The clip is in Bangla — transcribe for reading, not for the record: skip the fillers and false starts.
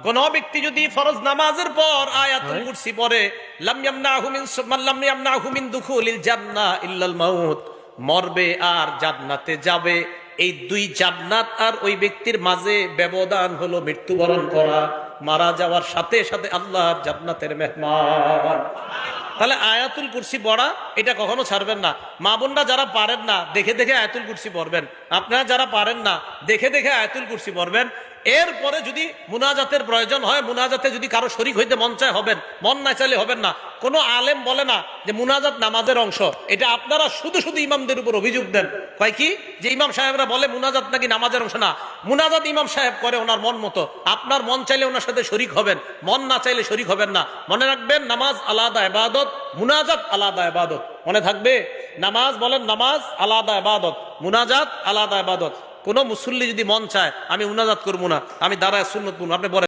কোন ব্যক্তি যদি ফরজ নামাজের পর আয়াতুল কুরসি পড়ে, লাম ইয়ামনাহু মিন দুখুলিল জান্নাহ ইল্লাল মাউত, মরবে আর জান্নাতে যাবে, এই দুই জান্নাত আর ওই ব্যক্তির মাঝে ব্যবধান হলো মৃত্যুবরণ করা, মারা যাওয়ার সাথে সাথে আল্লাহর জান্নাতের মেহমান। তাহলে আয়াতুল কুরসি পড়া এটা কখনো ছাড়বেন না। মা বোনরা যারা পারেন না দেখে দেখে আয়াতুল কুরসি পড়বেন, আপনারা যারা পারেন না দেখে দেখে আয়াতুল কুরসি পড়বেন। এরপরে যদি মুনাজাতের প্রয়োজন হয়, মুনাজাতে যদি কারো শরীক হইতে মন চায় হবেন, মন না চাইলে হবেন না। কোনো আলেম বলে না যে মুনাজাত নামাজের অংশ, এটা আপনারা শুধু শুধু ইমামদের উপর অভিযোগ দেন। কয় কি যে ইমাম সাহেবরা বলে মুনাজাত নাকি নামাজের অংশ। না, মুনাজাত ইমাম সাহেব করে ওনার মন মতো, আপনার মন চাইলে ওনার সাথে শরীক হবেন, মন না চাইলে শরীক হবেন না। মনে রাখবেন নামাজ আলাদা ইবাদত, মুনাজাত আলাদা ইবাদত। মনে থাকবে, নামাজ বলেন নামাজ আলাদা ইবাদত, মুনাজাত আলাদা ইবাদত। কোন মুসল্লি যদি মন চায় আমি মুনাজাত করবো না, আমি দাঁড়ায় সুন্নত পড়বো, আপনি বলেন